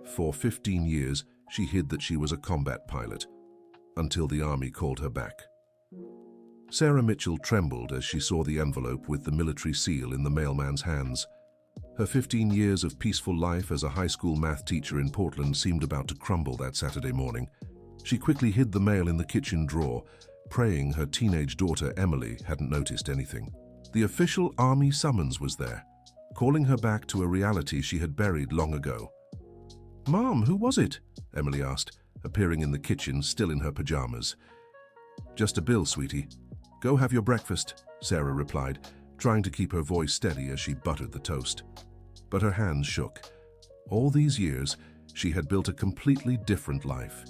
For 15 years, she hid that she was a combat pilot, until the Army called her back. Sarah Mitchell trembled as she saw the envelope with the military seal in the mailman's hands. Her 15 years of peaceful life as a high school math teacher in Portland seemed about to crumble that Saturday morning. She quickly hid the mail in the kitchen drawer, praying her teenage daughter Emily hadn't noticed anything. The official Army summons was there, calling her back to a reality she had buried long ago. "Mom, who was it?" Emily asked, appearing in the kitchen, still in her pajamas. "Just a bill, sweetie. Go have your breakfast," Sarah replied, trying to keep her voice steady as she buttered the toast. But her hands shook. All these years, she had built a completely different life.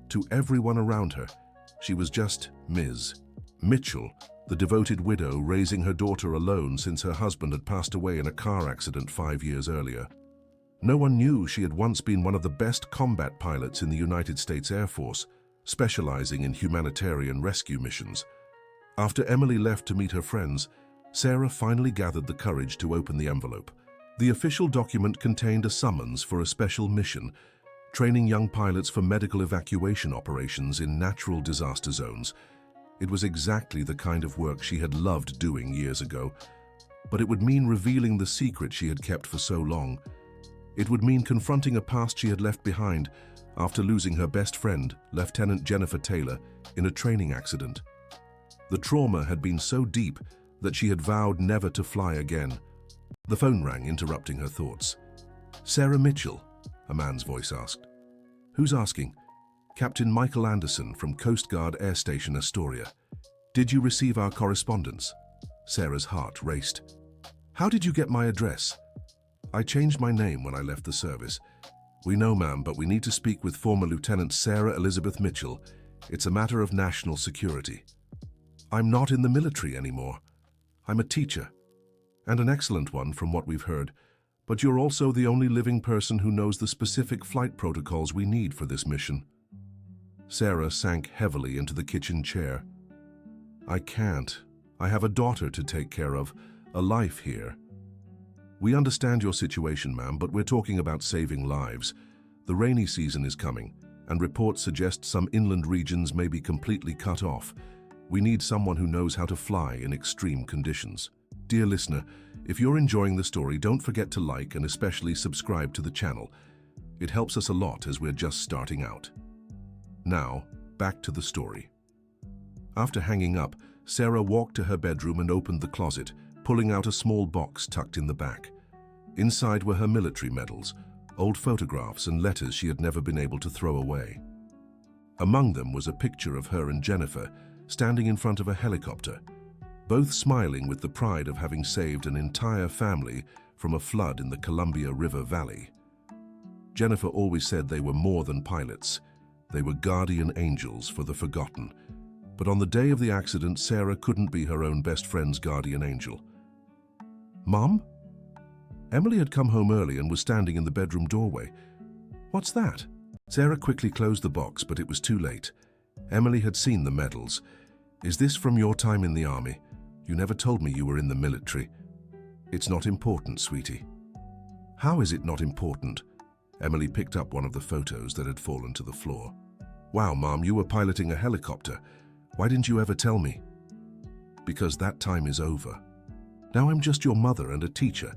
To everyone around her, she was just Ms. Mitchell, the devoted widow raising her daughter alone since her husband had passed away in a car accident 5 years earlier. No one knew she had once been one of the best combat pilots in the United States Air Force, specializing in humanitarian rescue missions. After Emily left to meet her friends, Sarah finally gathered the courage to open the envelope. The official document contained a summons for a special mission, training young pilots for medical evacuation operations in natural disaster zones. It was exactly the kind of work she had loved doing years ago, but it would mean revealing the secret she had kept for so long. It would mean confronting a past she had left behind after losing her best friend, Lieutenant Jennifer Taylor, in a training accident. The trauma had been so deep that she had vowed never to fly again. The phone rang, interrupting her thoughts. "Sarah Mitchell?" a man's voice asked. "Who's asking?" "Captain Michael Anderson from Coast Guard Air Station Astoria. Did you receive our correspondence?" Sarah's heart raced. "How did you get my address?" "I changed my name when I left the service." "We know, ma'am, but we need to speak with former Lieutenant Sarah Elizabeth Mitchell. It's a matter of national security." "I'm not in the military anymore. I'm a teacher, and an excellent one from what we've heard, but you're also the only living person who knows the specific flight protocols we need for this mission." Sarah sank heavily into the kitchen chair. "I can't. I have a daughter to take care of, a life here." "We understand your situation, ma'am, but we're talking about saving lives. The rainy season is coming, and reports suggest some inland regions may be completely cut off. We need someone who knows how to fly in extreme conditions." Dear listener, if you're enjoying the story, don't forget to like and especially subscribe to the channel. It helps us a lot as we're just starting out. Now, back to the story. After hanging up, Sarah walked to her bedroom and opened the closet, pulling out a small box tucked in the back. Inside were her military medals, old photographs and letters she had never been able to throw away. Among them was a picture of her and Jennifer, standing in front of a helicopter, both smiling with the pride of having saved an entire family from a flood in the Columbia River Valley. Jennifer always said they were more than pilots. They were guardian angels for the forgotten. But on the day of the accident, Sarah couldn't be her own best friend's guardian angel. "Mom?" Emily had come home early and was standing in the bedroom doorway. "What's that?" Sarah quickly closed the box, but it was too late. Emily had seen the medals. "Is this from your time in the Army? You never told me you were in the military." "It's not important, sweetie." "How is it not important?" Emily picked up one of the photos that had fallen to the floor. "Wow, Mom, you were piloting a helicopter. Why didn't you ever tell me?" "Because that time is over. Now I'm just your mother and a teacher."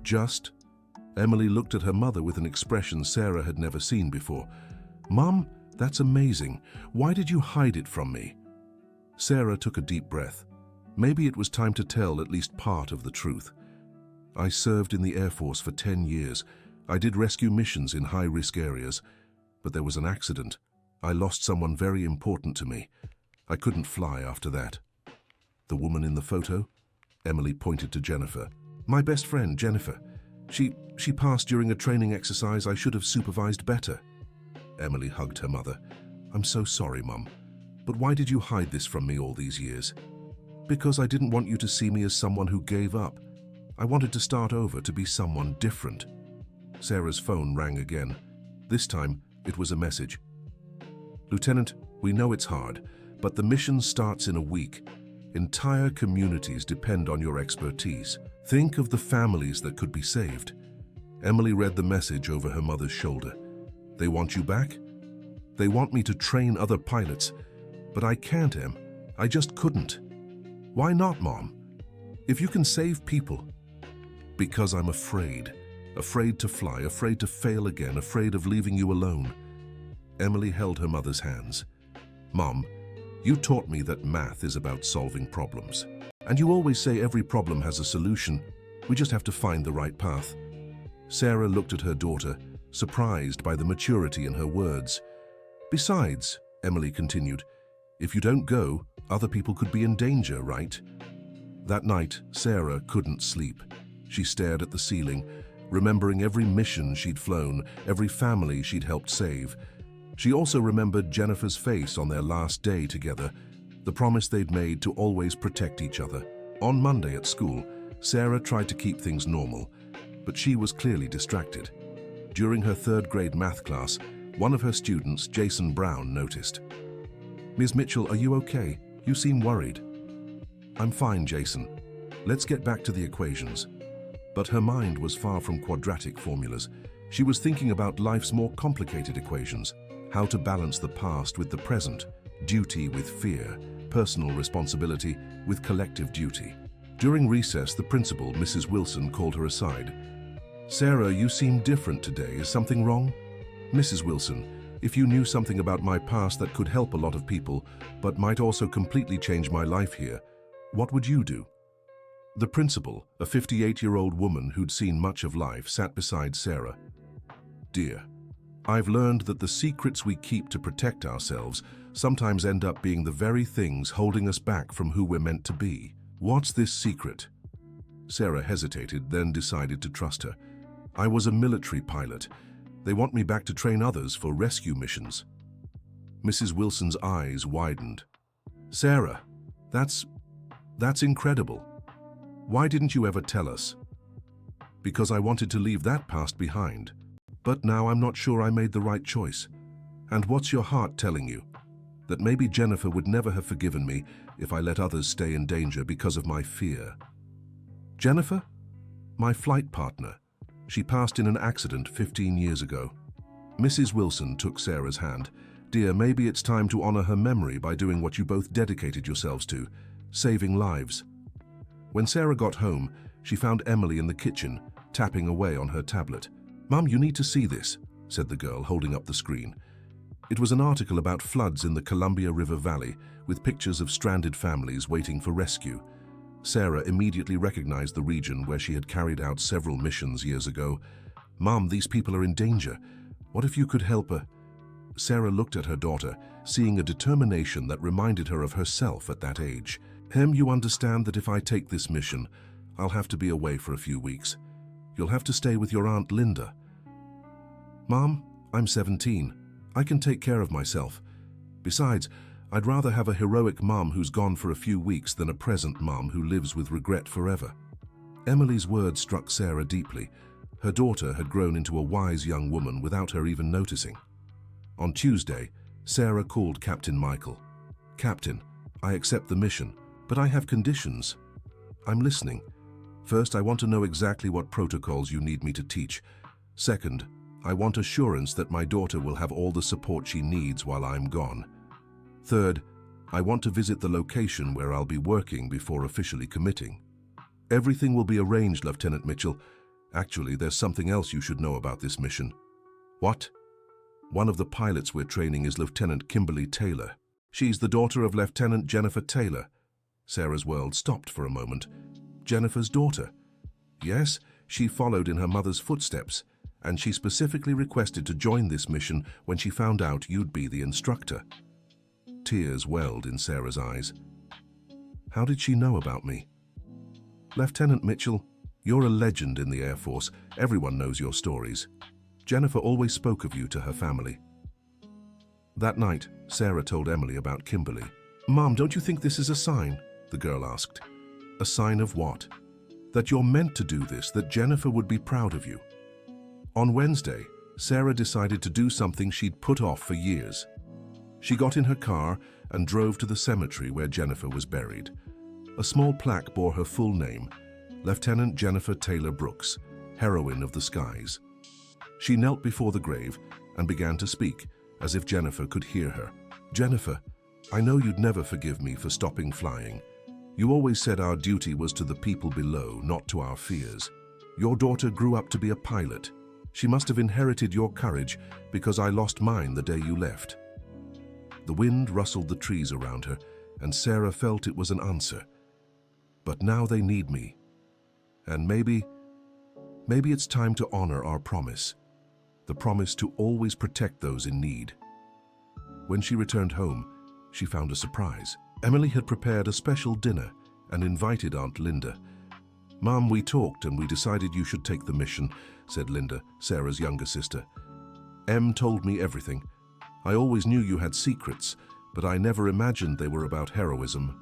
"Just?" Emily looked at her mother with an expression Sarah had never seen before. "Mom, that's amazing. Why did you hide it from me?" Sarah took a deep breath. Maybe it was time to tell at least part of the truth. "I served in the Air Force for 10 years. I did rescue missions in high-risk areas, but there was an accident. I lost someone very important to me. I couldn't fly after that." "The woman in the photo?" Emily pointed to Jennifer. "My best friend, Jennifer. She passed during a training exercise I should have supervised better." Emily hugged her mother. "I'm so sorry, Mum. But why did you hide this from me all these years?" "Because I didn't want you to see me as someone who gave up. I wanted to start over, to be someone different." Sarah's phone rang again. This time, it was a message. "Lieutenant, we know it's hard, but the mission starts in a week. Entire communities depend on your expertise. Think of the families that could be saved." Emily read the message over her mother's shoulder. They want you back? They want me to train other pilots. But I can't, Em. I just couldn't. Why not, Mom? If you can save people. Because I'm afraid. Afraid to fly, afraid to fail again, afraid of leaving you alone. Emily held her mother's hands. Mom, you taught me that math is about solving problems. And you always say every problem has a solution. We just have to find the right path. Sarah looked at her daughter, surprised by the maturity in her words. Besides, Emily continued, if you don't go, other people could be in danger, right? That night, Sarah couldn't sleep. She stared at the ceiling, remembering every mission she'd flown, every family she'd helped save. She also remembered Jennifer's face on their last day together, the promise they'd made to always protect each other. On Monday at school, Sarah tried to keep things normal, but she was clearly distracted. During her third grade math class, one of her students, Jason Brown, noticed. Ms. Mitchell, are you okay? You seem worried. I'm fine, Jason. Let's get back to the equations. But her mind was far from quadratic formulas. She was thinking about life's more complicated equations, how to balance the past with the present, duty with fear, personal responsibility with collective duty. During recess, the principal, Mrs. Wilson, called her aside. Sarah, you seem different today. Is something wrong? Mrs. Wilson, if you knew something about my past that could help a lot of people, but might also completely change my life here, what would you do? The principal, a 58-year-old woman who'd seen much of life, sat beside Sarah. Dear, I've learned that the secrets we keep to protect ourselves sometimes end up being the very things holding us back from who we're meant to be. What's this secret? Sarah hesitated, then decided to trust her. I was a military pilot. They want me back to train others for rescue missions. Mrs. Wilson's eyes widened. Sarah, that's incredible. Why didn't you ever tell us? Because I wanted to leave that past behind. But now I'm not sure I made the right choice. And what's your heart telling you? That maybe Jennifer would never have forgiven me if I let others stay in danger because of my fear. Jennifer? My flight partner. She passed in an accident 15 years ago. Mrs. Wilson took Sarah's hand. Dear, maybe it's time to honor her memory by doing what you both dedicated yourselves to, saving lives. When Sarah got home, she found Emily in the kitchen, tapping away on her tablet. Mum, you need to see this, said the girl, holding up the screen. It was an article about floods in the Columbia River Valley, with pictures of stranded families waiting for rescue. Sarah immediately recognized the region where she had carried out several missions years ago. Mum, these people are in danger. What if you could help her? Sarah looked at her daughter, seeing a determination that reminded her of herself at that age. You understand that if I take this mission, I'll have to be away for a few weeks. You'll have to stay with your Aunt Linda. Mom, I'm 17. I can take care of myself. Besides, I'd rather have a heroic mom who's gone for a few weeks than a present mom who lives with regret forever. Emily's words struck Sarah deeply. Her daughter had grown into a wise young woman without her even noticing. On Tuesday, Sarah called Captain Michael. Captain, I accept the mission, but I have conditions. I'm listening. First, I want to know exactly what protocols you need me to teach. Second, I want assurance that my daughter will have all the support she needs while I'm gone. Third, I want to visit the location where I'll be working before officially committing. Everything will be arranged, Lieutenant Mitchell. Actually, there's something else you should know about this mission. What? One of the pilots we're training is Lieutenant Kimberly Taylor. She's the daughter of Lieutenant Jennifer Taylor. Sarah's world stopped for a moment. Jennifer's daughter? Yes, she followed in her mother's footsteps, and she specifically requested to join this mission when she found out you'd be the instructor. Tears welled in Sarah's eyes. How did she know about me? Lieutenant Mitchell, you're a legend in the Air Force. Everyone knows your stories. Jennifer always spoke of you to her family. That night, Sarah told Emily about Kimberly. Mom, don't you think this is a sign? The girl asked. A sign of what? That you're meant to do this, that Jennifer would be proud of you. On Wednesday, Sarah decided to do something she'd put off for years. She got in her car and drove to the cemetery where Jennifer was buried. A small plaque bore her full name, Lieutenant Jennifer Taylor Brooks, heroine of the skies. She knelt before the grave and began to speak, as if Jennifer could hear her. "Jennifer, I know you'd never forgive me for stopping flying. You always said our duty was to the people below, not to our fears. Your daughter grew up to be a pilot. She must have inherited your courage because I lost mine the day you left." The wind rustled the trees around her, and Sarah felt it was an answer. But now they need me. And maybe it's time to honor our promise. The promise to always protect those in need. When she returned home, she found a surprise. Emily had prepared a special dinner and invited Aunt Linda. "Mom, we talked and we decided you should take the mission," said Linda, Sarah's younger sister. "Em told me everything. I always knew you had secrets, but I never imagined they were about heroism.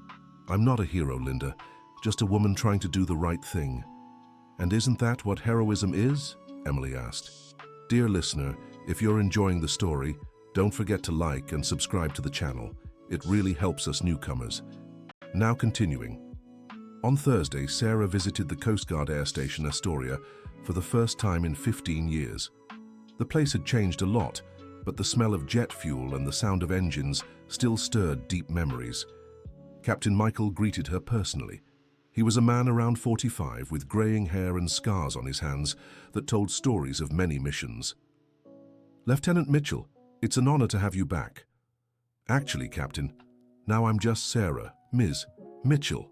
I'm not a hero, Linda, just a woman trying to do the right thing." "And isn't that what heroism is?" Emily asked. Dear listener, if you're enjoying the story, don't forget to like and subscribe to the channel. It really helps us newcomers. Now continuing. On Thursday, Sarah visited the Coast Guard Air Station Astoria for the first time in 15 years. The place had changed a lot, but the smell of jet fuel and the sound of engines still stirred deep memories. Captain Michael greeted her personally. He was a man around 45 with graying hair and scars on his hands that told stories of many missions. "Lieutenant Mitchell, it's an honor to have you back." "Actually, Captain, now I'm just Sarah, Ms. Mitchell."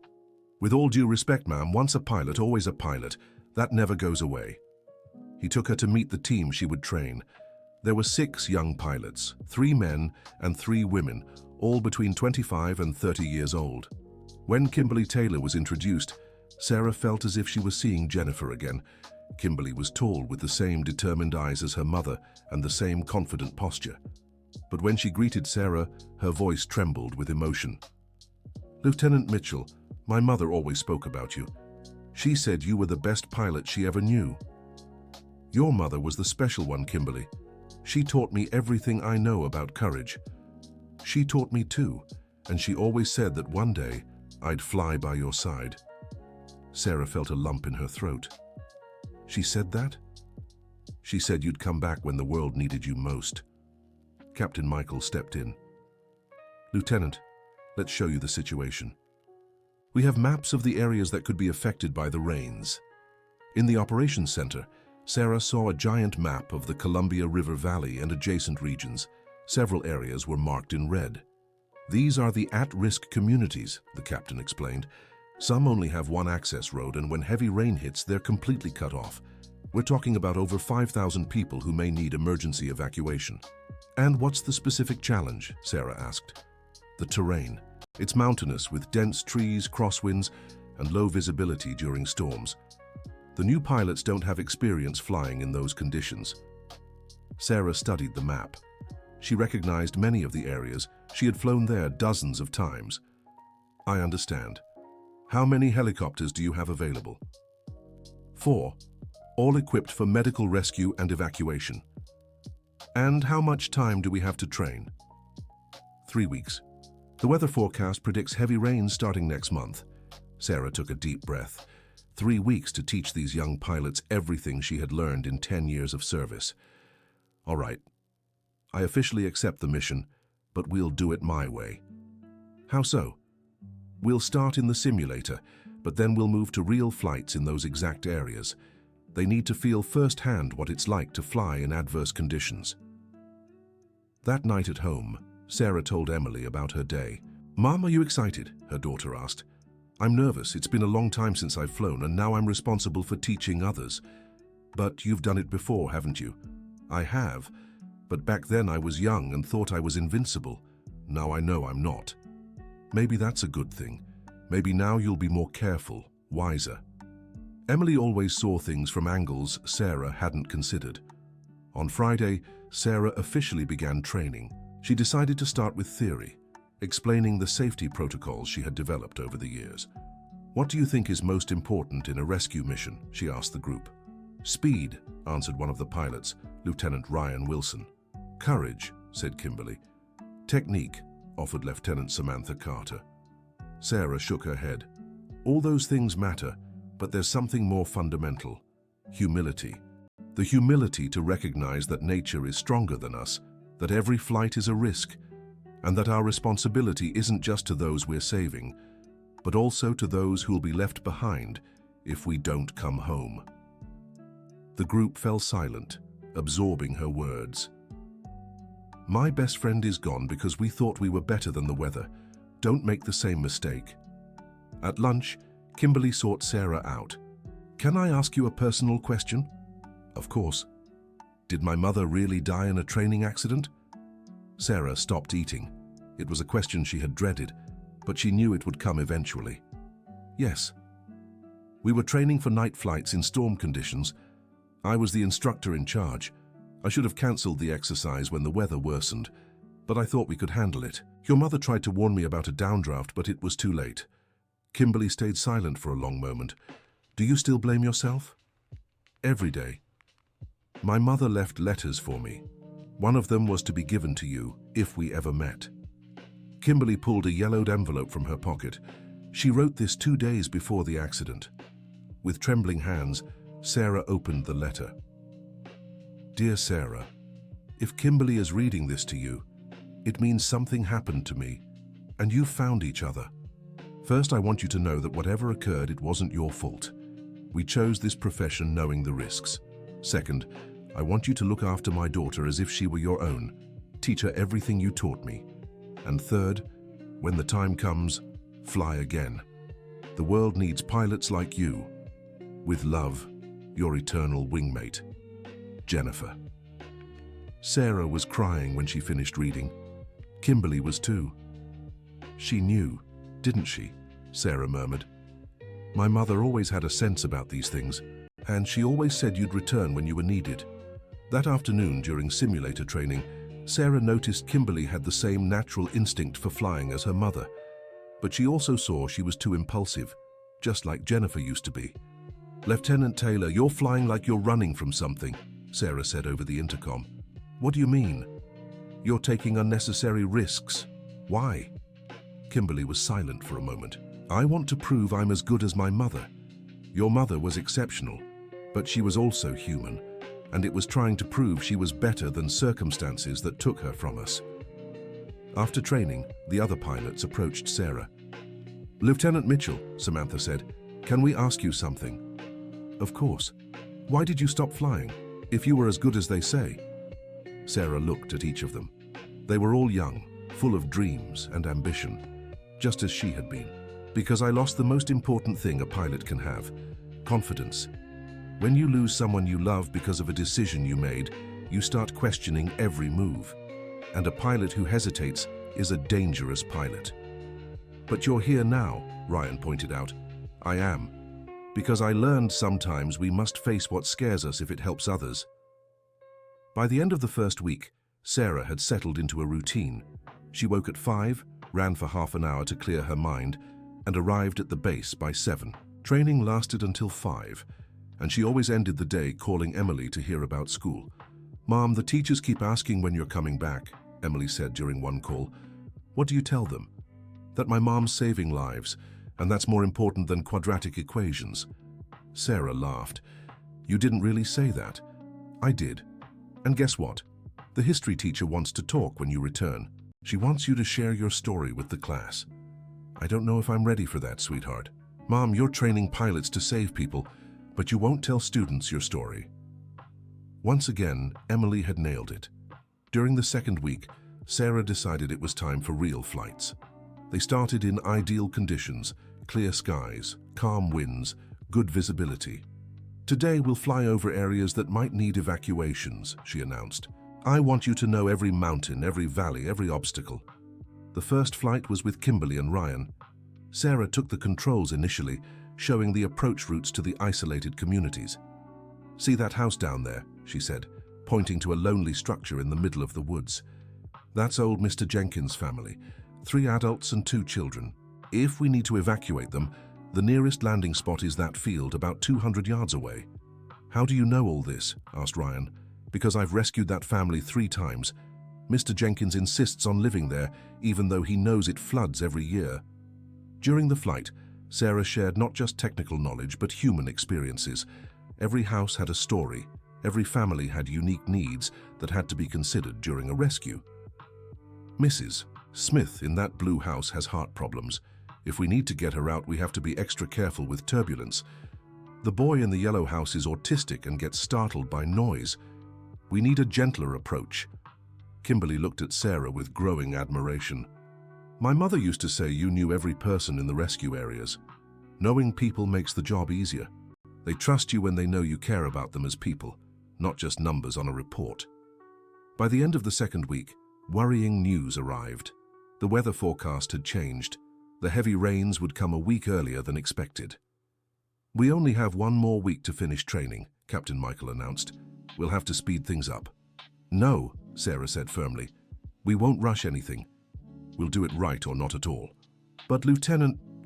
"With all due respect, ma'am, once a pilot, always a pilot. That never goes away." He took her to meet the team she would train. There were 6 young pilots, 3 men and 3 women, all between 25 and 30 years old. When Kimberly Taylor was introduced, Sarah felt as if she was seeing Jennifer again. Kimberly was tall with the same determined eyes as her mother and the same confident posture. But when she greeted Sarah, her voice trembled with emotion. "Lieutenant Mitchell, my mother always spoke about you. She said you were the best pilot she ever knew." "Your mother was the special one, Kimberly. She taught me everything I know about courage. She taught me too, and she always said that one day I'd fly by your side." Sarah felt a lump in her throat. "She said that?" "She said you'd come back when the world needed you most." Captain Michael stepped in. "Lieutenant, let's show you the situation. We have maps of the areas that could be affected by the rains." In the operations center, Sarah saw a giant map of the Columbia River Valley and adjacent regions. Several areas were marked in red. "These are the at-risk communities," the captain explained. "Some only have one access road, and when heavy rain hits, they're completely cut off. We're talking about over 5,000 people who may need emergency evacuation." "And what's the specific challenge?" Sarah asked. "The terrain. It's mountainous with dense trees, crosswinds, and low visibility during storms. The new pilots don't have experience flying in those conditions." Sarah studied the map. She recognized many of the areas. She had flown there dozens of times. "I understand. How many helicopters do you have available?" 4, all equipped for medical rescue and evacuation. "And how much time do we have to train?" 3 weeks. The weather forecast predicts heavy rain starting next month. Sarah took a deep breath. 3 weeks to teach these young pilots everything she had learned in 10 years of service. "All right. I officially accept the mission, but we'll do it my way." "How so?" "We'll start in the simulator, but then we'll move to real flights in those exact areas. They need to feel firsthand what it's like to fly in adverse conditions." That night at home, Sarah told Emily about her day. "Mom, are you excited?" her daughter asked. "I'm nervous. It's been a long time since I've flown, and now I'm responsible for teaching others." "But you've done it before, haven't you?" "I have. But back then I was young and thought I was invincible. Now I know I'm not." "Maybe that's a good thing. Maybe now you'll be more careful, wiser." Emily always saw things from angles Sarah hadn't considered. On Friday, Sarah officially began training. She decided to start with theory, explaining the safety protocols she had developed over the years. "What do you think is most important in a rescue mission?" she asked the group. "Speed," answered one of the pilots, Lieutenant Ryan Wilson. "Courage," said Kimberly. "Technique," offered Lieutenant Samantha Carter. Sarah shook her head. "All those things matter, but there's something more fundamental. humility. The humility to recognize that nature is stronger than us, that every flight is a risk, and that our responsibility isn't just to those we're saving, but also to those who'll be left behind if we don't come home. The group fell silent, absorbing her words. My best friend is gone because we thought we were better than the weather. Don't make the same mistake. At lunch, Kimberly sought Sarah out. Can I ask you a personal question? Of course. Did my mother really die in a training accident? Sarah stopped eating. It was a question she had dreaded, but she knew it would come eventually. Yes. We were training for night flights in storm conditions. I was the instructor in charge. I should have cancelled the exercise when the weather worsened, but I thought we could handle it. Your mother tried to warn me about a downdraft, but it was too late. Kimberly stayed silent for a long moment. Do you still blame yourself? Every day. My mother left letters for me. One of them was to be given to you if we ever met. Kimberly pulled a yellowed envelope from her pocket. She wrote this 2 days before the accident. With trembling hands, Sarah opened the letter. Dear Sarah, if Kimberly is reading this to you, it means something happened to me, and you found each other. First, I want you to know that whatever occurred, it wasn't your fault. We chose this profession knowing the risks. Second, I want you to look after my daughter as if she were your own. Teach her everything you taught me. And third, when the time comes, fly again. The world needs pilots like you. With love, your eternal wingmate, Jennifer. Sarah was crying when she finished reading. Kimberly was too. She knew, didn't she? Sarah murmured. My mother always had a sense about these things, and she always said you'd return when you were needed. That afternoon during simulator training, Sarah noticed Kimberly had the same natural instinct for flying as her mother, but she also saw she was too impulsive, just like Jennifer used to be. Lieutenant Taylor, you're flying like you're running from something, Sarah said over the intercom. What do you mean? You're taking unnecessary risks. Why? Kimberly was silent for a moment. I want to prove I'm as good as my mother. Your mother was exceptional, but she was also human, and it was trying to prove she was better than circumstances that took her from us. After training, the other pilots approached Sarah. Lieutenant Mitchell, Samantha said, can we ask you something? Of course. Why did you stop flying, if you were as good as they say? Sarah looked at each of them. They were all young, full of dreams and ambition, just as she had been. Because I lost the most important thing a pilot can have, confidence. When you lose someone you love because of a decision you made, you start questioning every move. And a pilot who hesitates is a dangerous pilot. But you're here now, Ryan pointed out. I am. Because I learned sometimes we must face what scares us if it helps others. By the end of the first week, Sarah had settled into a routine. She woke at 5, ran for half an hour to clear her mind, and arrived at the base by 7. Training lasted until 5, and she always ended the day calling Emily to hear about school. Mom, the teachers keep asking when you're coming back, Emily said during one call. What do you tell them? That my mom's saving lives, and that's more important than quadratic equations. Sarah laughed. You didn't really say that. I did. And guess what? The history teacher wants to talk when you return. She wants you to share your story with the class. I don't know if I'm ready for that, sweetheart. Mom, you're training pilots to save people, but you won't tell students your story. Once again, Emily had nailed it. During the second week, Sarah decided it was time for real flights. They started in ideal conditions, clear skies, calm winds, good visibility. Today we'll fly over areas that might need evacuations, she announced. I want you to know every mountain, every valley, every obstacle. The first flight was with Kimberly and Ryan. Sarah took the controls initially, showing the approach routes to the isolated communities. See that house down there, she said, pointing to a lonely structure in the middle of the woods. That's old Mr. Jenkins' family, 3 adults and 2 children. If we need to evacuate them, the nearest landing spot is that field about 200 yards away. How do you know all this? Asked Ryan. Because I've rescued that family 3 times. Mr. Jenkins insists on living there, even though he knows it floods every year. During the flight, Sarah shared not just technical knowledge, but human experiences. Every house had a story. Every family had unique needs that had to be considered during a rescue. Mrs. Smith in that blue house has heart problems. If we need to get her out, we have to be extra careful with turbulence. The boy in the yellow house is autistic and gets startled by noise. We need a gentler approach. Kimberly looked at Sarah with growing admiration. My mother used to say you knew every person in the rescue areas. Knowing people makes the job easier. They trust you when they know you care about them as people, not just numbers on a report. By the end of the second week, worrying news arrived. The weather forecast had changed. The heavy rains would come a week earlier than expected. We only have one more week to finish training, Captain Michael announced. We'll have to speed things up. No, Sarah said firmly. We won't rush anything. We'll do it right or not at all. But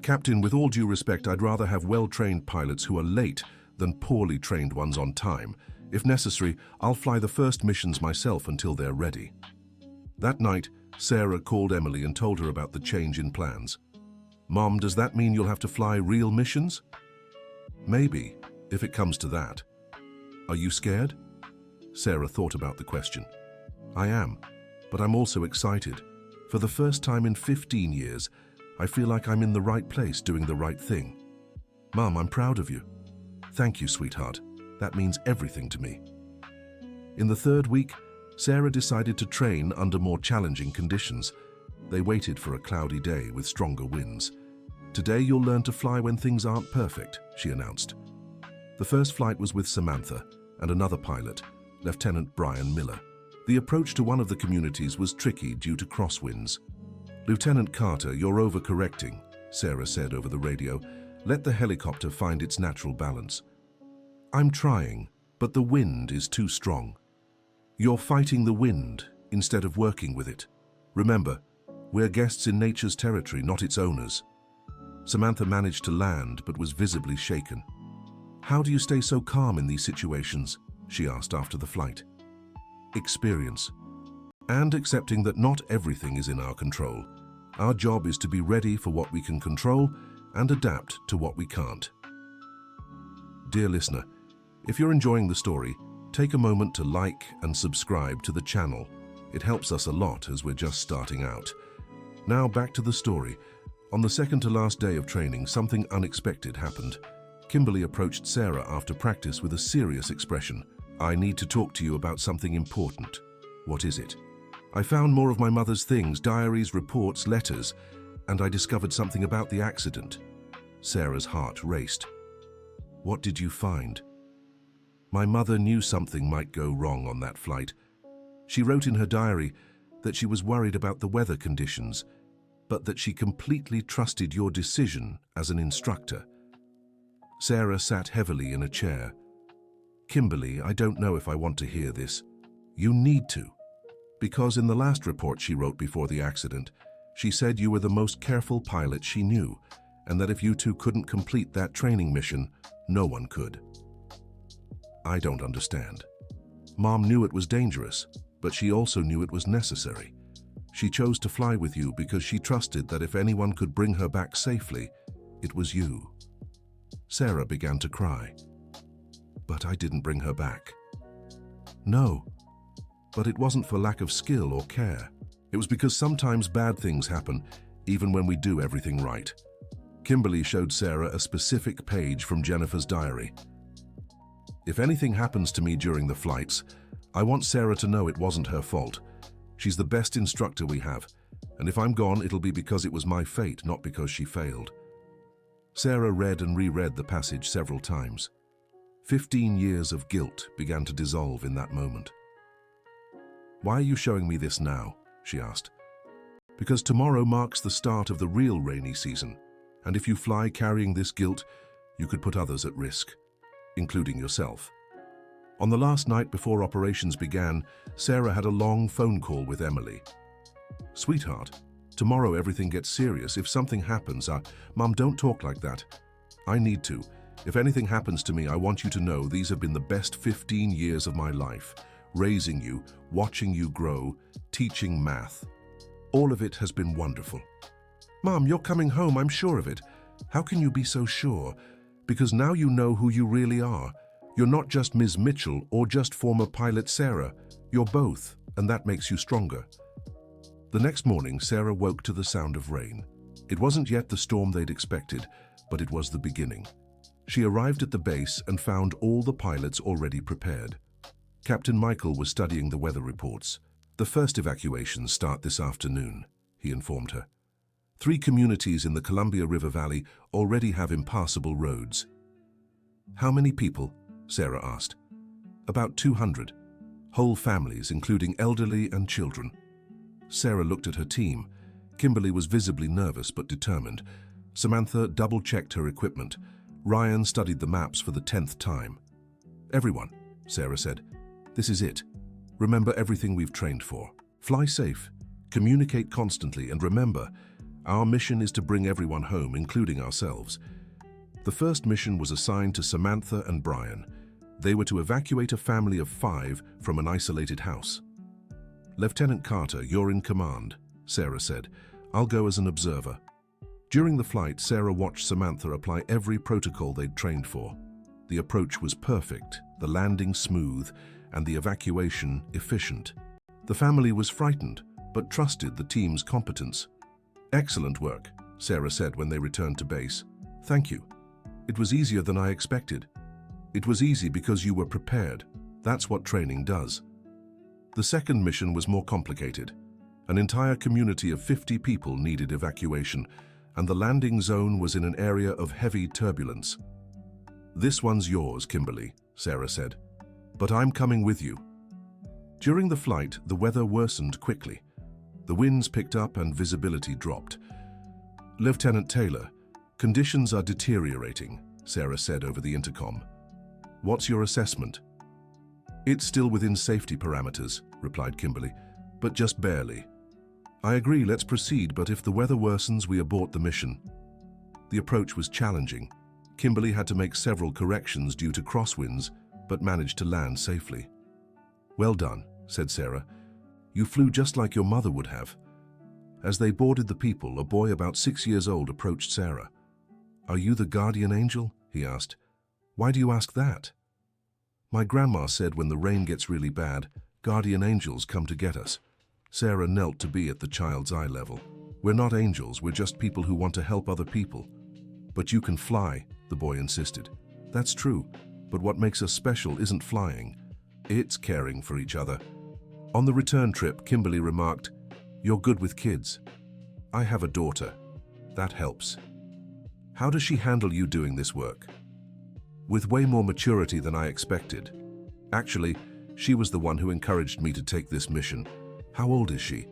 Captain, with all due respect, I'd rather have well-trained pilots who are late than poorly trained ones on time. If necessary, I'll fly the first missions myself until they're ready. That night, Sarah called Emily and told her about the change in plans. Mom, does that mean you'll have to fly real missions? Maybe, if it comes to that. Are you scared? Sarah thought about the question. I am, but I'm also excited. For the first time in 15 years, I feel like I'm in the right place doing the right thing. Mom, I'm proud of you. Thank you, sweetheart. That means everything to me. In the third week, Sarah decided to train under more challenging conditions. They waited for a cloudy day with stronger winds. Today you'll learn to fly when things aren't perfect, she announced. The first flight was with Samantha and another pilot, Lieutenant Brian Miller. The approach to one of the communities was tricky due to crosswinds. Lieutenant Carter, you're overcorrecting, Sarah said over the radio. Let the helicopter find its natural balance. I'm trying, but the wind is too strong. You're fighting the wind instead of working with it. Remember, we're guests in nature's territory, not its owners. Samantha managed to land, but was visibly shaken. How do you stay so calm in these situations? She asked after the flight. Experience. And accepting that not everything is in our control. Our job is to be ready for what we can control and adapt to what we can't. Dear listener, if you're enjoying the story, take a moment to like and subscribe to the channel. It helps us a lot as we're just starting out. Now back to the story. On the second to last day of training, something unexpected happened. Kimberly approached Sarah after practice with a serious expression. I need to talk to you about something important. What is it? I found more of my mother's things, diaries, reports, letters, and I discovered something about the accident. Sarah's heart raced. What did you find? My mother knew something might go wrong on that flight. She wrote in her diary that she was worried about the weather conditions, but that she completely trusted your decision as an instructor. Sarah sat heavily in a chair. Kimberly, I don't know if I want to hear this. You need to. Because in the last report she wrote before the accident, she said you were the most careful pilot she knew, and that if you two couldn't complete that training mission, no one could. I don't understand. Mom knew it was dangerous, but she also knew it was necessary. She chose to fly with you because she trusted that if anyone could bring her back safely, it was you. Sarah began to cry. But I didn't bring her back. No, but it wasn't for lack of skill or care. It was because sometimes bad things happen, even when we do everything right. Kimberly showed Sarah a specific page from Jennifer's diary. If anything happens to me during the flights, I want Sarah to know it wasn't her fault. She's the best instructor we have, and if I'm gone, it'll be because it was my fate, not because she failed. Sarah read and reread the passage several times. 15 years of guilt began to dissolve in that moment. Why are you showing me this now? She asked. Because tomorrow marks the start of the real rainy season, and if you fly carrying this guilt, you could put others at risk, including yourself. On the last night before operations began, Sarah had a long phone call with Emily. Sweetheart, tomorrow everything gets serious. If something happens, Mom, don't talk like that. I need to. If anything happens to me, I want you to know these have been the best 15 years of my life. Raising you, watching you grow, teaching math. All of it has been wonderful. Mom, you're coming home, I'm sure of it. How can you be so sure? Because now you know who you really are. You're not just Ms. Mitchell or just former pilot Sarah. You're both, and that makes you stronger. The next morning, Sarah woke to the sound of rain. It wasn't yet the storm they'd expected, but it was the beginning. She arrived at the base and found all the pilots already prepared. Captain Michael was studying the weather reports. The first evacuations start this afternoon, he informed her. 3 communities in the Columbia River Valley already have impassable roads. How many people? Sarah asked. About 200. Whole families, including elderly and children. Sarah looked at her team. Kimberly was visibly nervous but determined. Samantha double-checked her equipment. Ryan studied the maps for the 10th time. Everyone, Sarah said, this is it. Remember everything we've trained for. Fly safe, communicate constantly, and remember, our mission is to bring everyone home, including ourselves. The first mission was assigned to Samantha and Brian. They were to evacuate a family of 5 from an isolated house. Lieutenant Carter, you're in command, Sarah said. I'll go as an observer. During the flight, Sarah watched Samantha apply every protocol they'd trained for. The approach was perfect, the landing smooth, and the evacuation efficient. The family was frightened, but trusted the team's competence. Excellent work, Sarah said when they returned to base. Thank you. It was easier than I expected. It was easy because you were prepared. That's what training does. The second mission was more complicated. An entire community of 50 people needed evacuation, and the landing zone was in an area of heavy turbulence. This one's yours, Kimberly, Sarah said. But I'm coming with you. During the flight, the weather worsened quickly. The winds picked up and visibility dropped. Lieutenant Taylor, conditions are deteriorating, Sarah said over the intercom. What's your assessment? It's still within safety parameters, replied Kimberly, but just barely. I agree, let's proceed, but if the weather worsens, we abort the mission. The approach was challenging. Kimberly had to make several corrections due to crosswinds, but managed to land safely. Well done, said Sarah. You flew just like your mother would have. As they boarded the people, a boy about 6 years old approached Sarah. Are you the guardian angel? He asked. Why do you ask that? My grandma said when the rain gets really bad, guardian angels come to get us. Sarah knelt to be at the child's eye level. We're not angels, we're just people who want to help other people. But you can fly, the boy insisted. That's true, but what makes us special isn't flying. It's caring for each other. On the return trip, Kimberly remarked, You're good with kids. I have a daughter. That helps. How does she handle you doing this work? With way more maturity than I expected. Actually, she was the one who encouraged me to take this mission. How old is she?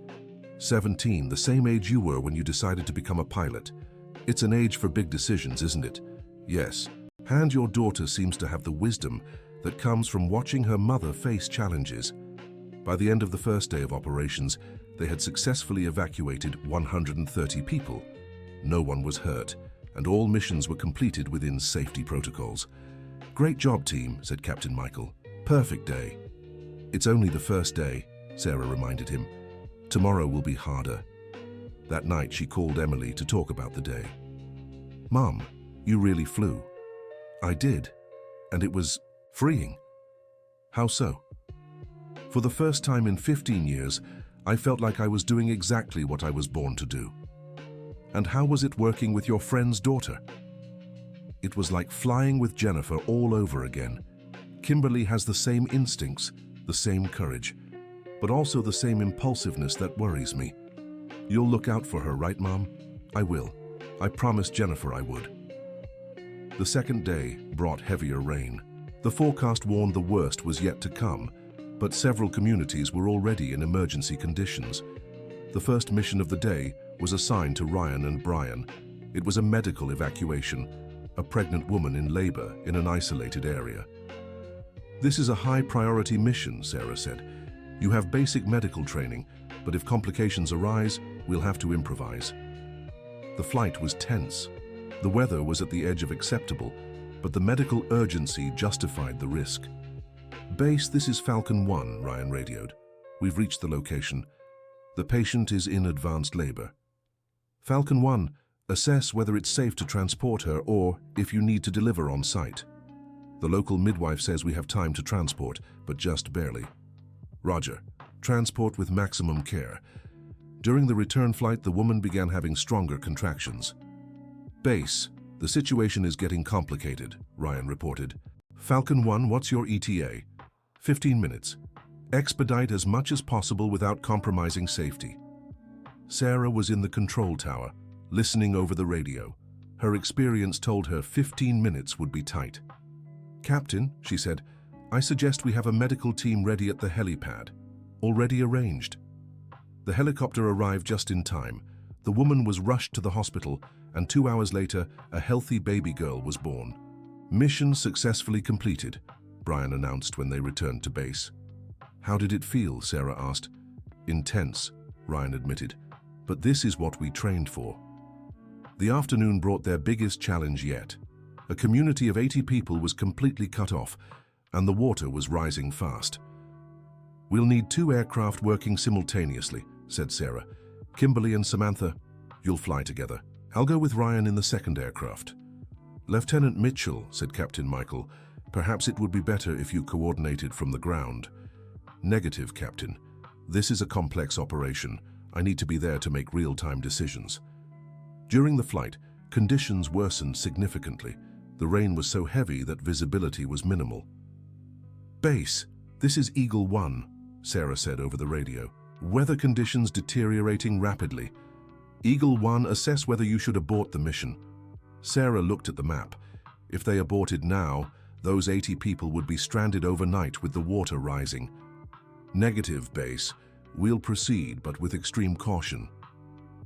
17, the same age you were when you decided to become a pilot. It's an age for big decisions, isn't it? Yes. And your daughter seems to have the wisdom that comes from watching her mother face challenges. By the end of the first day of operations, they had successfully evacuated 130 people. No one was hurt, and all missions were completed within safety protocols. Great job, team, said Captain Michael. Perfect day. It's only the first day, Sarah reminded him. Tomorrow will be harder. That night, she called Emily to talk about the day. Mom, you really flew. I did, and it was freeing. How so? For the first time in 15 years, I felt like I was doing exactly what I was born to do. And how was it working with your friend's daughter? It was like flying with Jennifer all over again. Kimberly has the same instincts, the same courage, but also the same impulsiveness that worries me. You'll look out for her, right, Mom? I will. I promised Jennifer I would. The second day brought heavier rain. The forecast warned the worst was yet to come, but several communities were already in emergency conditions. The first mission of the day was assigned to Ryan and Brian. It was a medical evacuation, a pregnant woman in labor in an isolated area. This is a high-priority mission, Sarah said. You have basic medical training, but if complications arise, we'll have to improvise. The flight was tense. The weather was at the edge of acceptable, but the medical urgency justified the risk. Base, this is Falcon 1, Ryan radioed. We've reached the location. The patient is in advanced labor. Falcon 1, assess whether it's safe to transport her or if you need to deliver on site. The local midwife says we have time to transport, but just barely. Roger. Transport with maximum care. During the return flight, the woman began having stronger contractions. Base. The situation is getting complicated, Ryan reported. Falcon 1, what's your ETA? 15 minutes. Expedite as much as possible without compromising safety. Sarah was in the control tower, listening over the radio. Her experience told her 15 minutes would be tight. Captain, she said, I suggest we have a medical team ready at the helipad. Already arranged. The helicopter arrived just in time. The woman was rushed to the hospital, and 2 hours later, a healthy baby girl was born. Mission successfully completed, Brian announced when they returned to base. How did it feel? Sarah asked. Intense, Ryan admitted. But this is what we trained for. The afternoon brought their biggest challenge yet. A community of 80 people was completely cut off, and the water was rising fast. We'll need 2 aircraft working simultaneously, said Sarah. Kimberly and Samantha, you'll fly together. I'll go with Ryan in the second aircraft. Lieutenant Mitchell, said Captain Michael, perhaps it would be better if you coordinated from the ground. Negative, Captain. This is a complex operation. I need to be there to make real-time decisions. During the flight, conditions worsened significantly. The rain was so heavy that visibility was minimal. Base, this is Eagle 1, Sarah said over the radio. Weather conditions deteriorating rapidly. Eagle 1, assess whether you should abort the mission. Sarah looked at the map. If they aborted now, those 80 people would be stranded overnight with the water rising. Negative, Base. We'll proceed, but with extreme caution.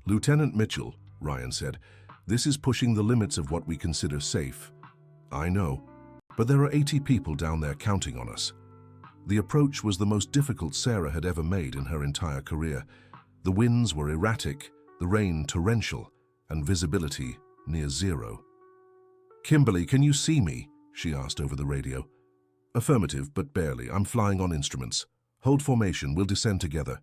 Lieutenant Mitchell, Ryan said, this is pushing the limits of what we consider safe. I know, but there are 80 people down there counting on us. The approach was the most difficult Sarah had ever made in her entire career. The winds were erratic, the rain torrential, and visibility near zero. Kimberly, can you see me? She asked over the radio. Affirmative, but barely. I'm flying on instruments. Hold formation, we'll descend together.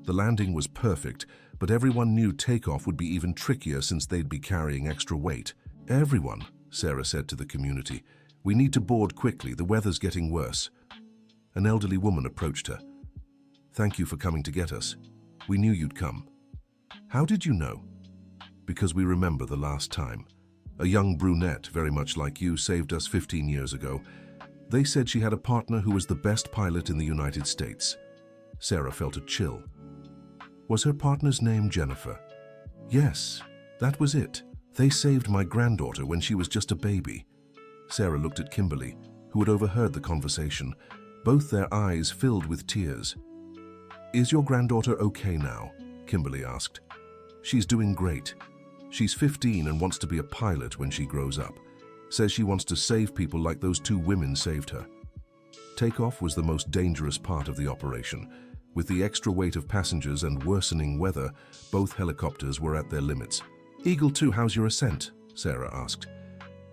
The landing was perfect, but everyone knew takeoff would be even trickier since they'd be carrying extra weight. Everyone, Sarah said to the community. We need to board quickly, the weather's getting worse. An elderly woman approached her. Thank you for coming to get us. We knew you'd come. How did you know? Because we remember the last time. A young brunette, very much like you, saved us 15 years ago. They said she had a partner who was the best pilot in the United States. Sarah felt a chill. Was her partner's name Jennifer? Yes, that was it. They saved my granddaughter when she was just a baby. Sarah looked at Kimberly, who had overheard the conversation, both their eyes filled with tears. Is your granddaughter okay now? Kimberly asked. She's doing great. She's 15 and wants to be a pilot when she grows up. Says she wants to save people like those 2 women saved her. Takeoff was the most dangerous part of the operation. With the extra weight of passengers and worsening weather, both helicopters were at their limits. Eagle 2, how's your ascent? Sarah asked.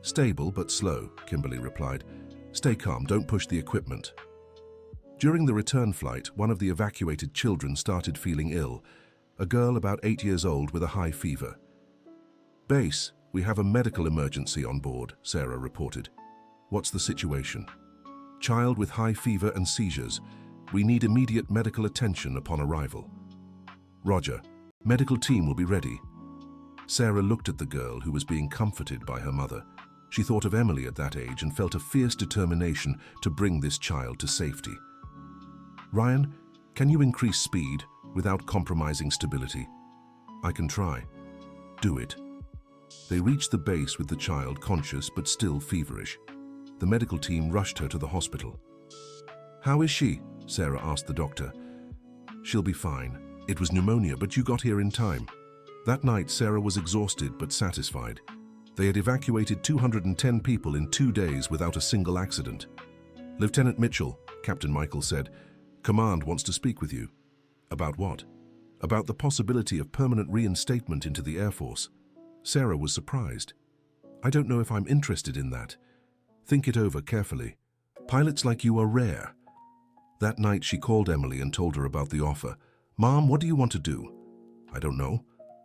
Stable but slow, Kimberly replied. Stay calm, don't push the equipment. During the return flight, one of the evacuated children started feeling ill, a girl about 8 years old with a high fever. Base, we have a medical emergency on board, Sarah reported. What's the situation? Child with high fever and seizures. We need immediate medical attention upon arrival. Roger. Medical team will be ready. Sarah looked at the girl who was being comforted by her mother. She thought of Emily at that age and felt a fierce determination to bring this child to safety. Ryan, can you increase speed without compromising stability? I can try. Do it. They reached the base with the child conscious but still feverish. The medical team rushed her to the hospital. How is she? Sarah asked the doctor. She'll be fine. It was pneumonia, but you got here in time. That night, Sarah was exhausted but satisfied. They had evacuated 210 people in 2 days without a single accident. Lieutenant Mitchell, Captain Michael said, Command wants to speak with you. About what? About the possibility of permanent reinstatement into the Air Force. Sarah was surprised. I don't know if I'm interested in that. Think it over carefully. Pilots like you are rare. That night she called Emily and told her about the offer. Mom, what do you want to do? I don't know.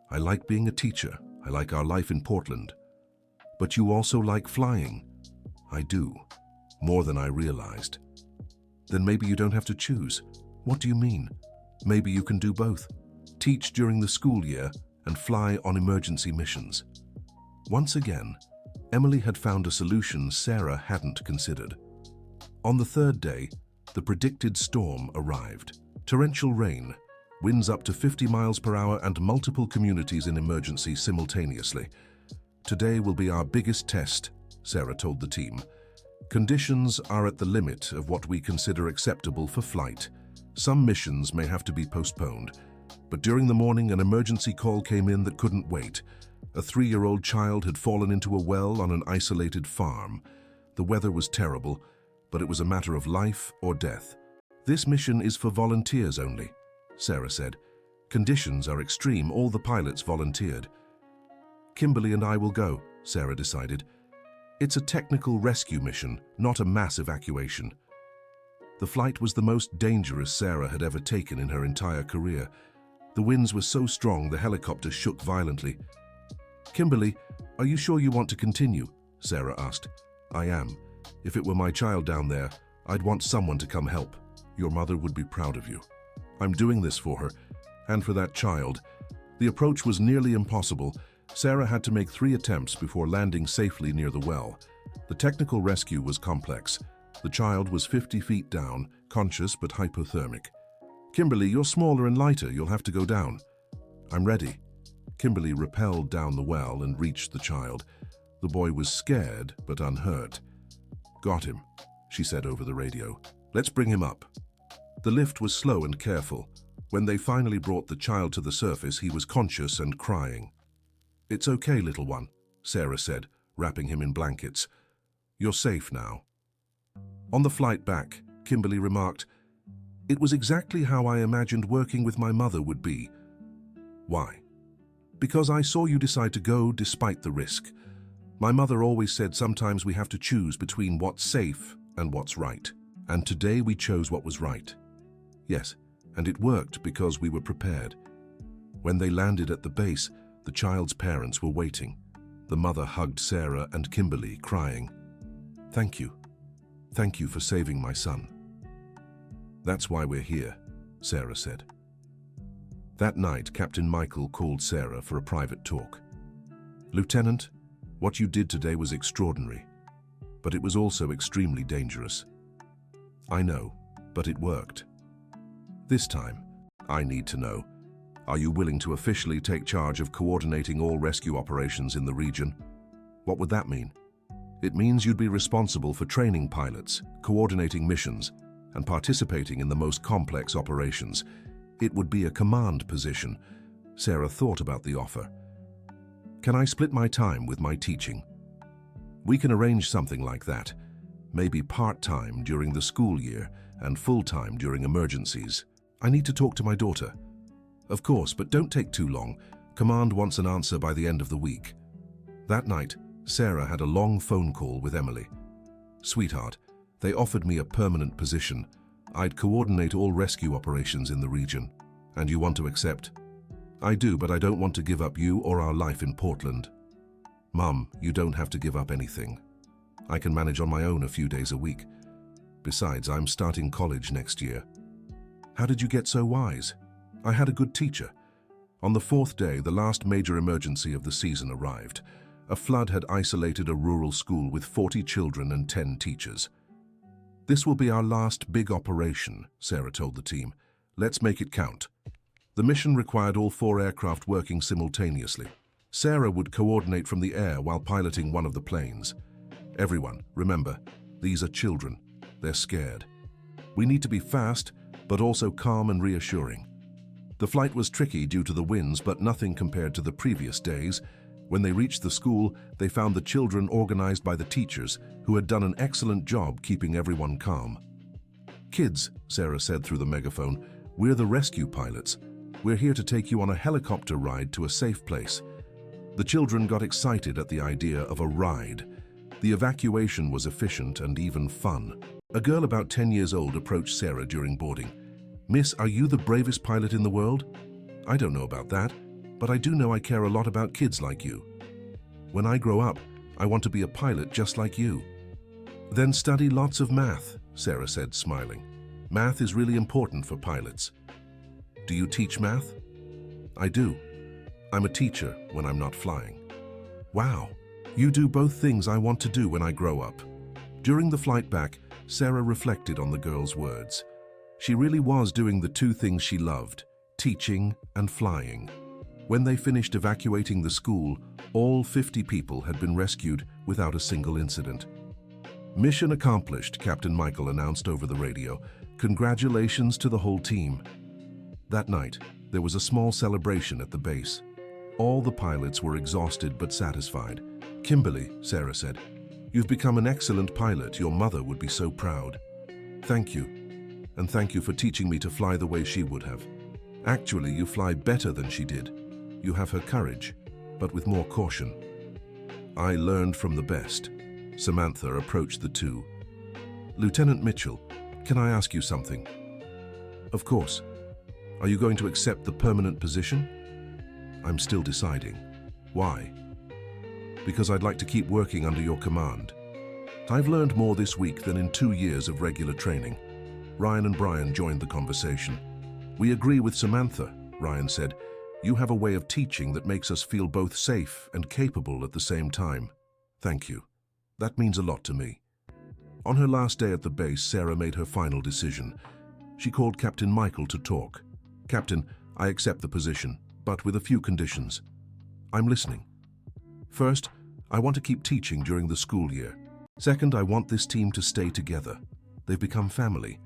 I like being a teacher. I like our life in Portland. But you also like flying. I do. More than I realized. Then maybe you don't have to choose. What do you mean? Maybe you can do both. Teach during the school year and fly on emergency missions. Once again, Emily had found a solution Sarah hadn't considered. On the third day, the predicted storm arrived. Torrential rain, winds up to 50 miles per hour, and multiple communities in emergency simultaneously. Today will be our biggest test, Sarah told the team. Conditions are at the limit of what we consider acceptable for flight. Some missions may have to be postponed. But during the morning, an emergency call came in that couldn't wait. A 3-year-old child had fallen into a well on an isolated farm. The weather was terrible, but it was a matter of life or death. This mission is for volunteers only, Sarah said. Conditions are extreme. All the pilots volunteered. Kimberly and I will go, Sarah decided. It's a technical rescue mission, not a mass evacuation. The flight was the most dangerous Sarah had ever taken in her entire career. The winds were so strong the helicopter shook violently. Kimberly, are you sure you want to continue? Sarah asked. I am. If it were my child down there, I'd want someone to come help. Your mother would be proud of you. I'm doing this for her, and for that child. The approach was nearly impossible. Sarah had to make 3 attempts before landing safely near the well. The technical rescue was complex. The child was 50 feet down, conscious but hypothermic. Kimberly, you're smaller and lighter. You'll have to go down. I'm ready. Kimberly rappelled down the well and reached the child. The boy was scared but unhurt. Got him, she said over the radio. Let's bring him up. The lift was slow and careful. When they finally brought the child to the surface, he was conscious and crying. It's okay, little one, Sarah said, wrapping him in blankets. You're safe now. On the flight back, Kimberly remarked, It was exactly how I imagined working with my mother would be. Why? Because I saw you decide to go despite the risk. My mother always said sometimes we have to choose between what's safe and what's right. And today we chose what was right. Yes, and it worked because we were prepared. When they landed at the base, the child's parents were waiting. The mother hugged Sarah and Kimberly, crying, Thank you. Thank you for saving my son. That's why we're here, Sarah said. That night, Captain Michael called Sarah for a private talk. Lieutenant, what you did today was extraordinary, but it was also extremely dangerous. I know, but it worked. This time, I need to know, are you willing to officially take charge of coordinating all rescue operations in the region? What would that mean? It means you'd be responsible for training pilots, coordinating missions, and participating in the most complex operations. It would be a command position. Sarah thought about the offer. Can I split my time with my teaching? We can arrange something like that. Maybe part-time during the school year and full-time during emergencies. I need to talk to my daughter. Of course, but don't take too long. Command wants an answer by the end of the week. That night, Sarah had a long phone call with Emily. Sweetheart, they offered me a permanent position. I'd coordinate all rescue operations in the region. And you want to accept? I do, but I don't want to give up you or our life in Portland. Mum, you don't have to give up anything. I can manage on my own a few days a week. Besides, I'm starting college next year. How did you get so wise? I had a good teacher. On the 4th day, the last major emergency of the season arrived. A flood had isolated a rural school with 40 children and 10 teachers. This will be our last big operation, Sarah told the team. Let's make it count. The mission required all 4 aircraft working simultaneously. Sarah would coordinate from the air while piloting one of the planes. Everyone, remember, these are children. They're scared. We need to be fast, but also calm and reassuring. The flight was tricky due to the winds, but nothing compared to the previous days. When they reached the school, they found the children organized by the teachers, who had done an excellent job keeping everyone calm. Kids, Sarah said through the megaphone, we're the rescue pilots. We're here to take you on a helicopter ride to a safe place. The children got excited at the idea of a ride. The evacuation was efficient and even fun. A girl about 10 years old approached Sarah during boarding. Miss, are you the bravest pilot in the world? I don't know about that, but I do know I care a lot about kids like you. When I grow up, I want to be a pilot just like you. Then study lots of math, Sarah said, smiling. Math is really important for pilots. Do you teach math? I do. I'm a teacher when I'm not flying. Wow, you do both things I want to do when I grow up. During the flight back, Sarah reflected on the girl's words. She really was doing the two things she loved, teaching and flying. When they finished evacuating the school, all 50 people had been rescued without a single incident. Mission accomplished, Captain Michael announced over the radio. Congratulations to the whole team. That night, there was a small celebration at the base. All the pilots were exhausted but satisfied. Kimberly, Sarah said, you've become an excellent pilot. Your mother would be so proud. Thank you. And thank you for teaching me to fly the way she would have. Actually, you fly better than she did. You have her courage, but with more caution. I learned from the best. Samantha approached the two. Lieutenant Mitchell, can I ask you something? Of course. Are you going to accept the permanent position? I'm still deciding. Why? Because I'd like to keep working under your command. I've learned more this week than in 2 years of regular training. Ryan and Brian joined the conversation. We agree with Samantha, Ryan said. You have a way of teaching that makes us feel both safe and capable at the same time. Thank you. That means a lot to me. On her last day at the base, Sarah made her final decision. She called Captain Michael to talk. Captain, I accept the position, but with a few conditions. I'm listening. First, I want to keep teaching during the school year. Second, I want this team to stay together. They've become family.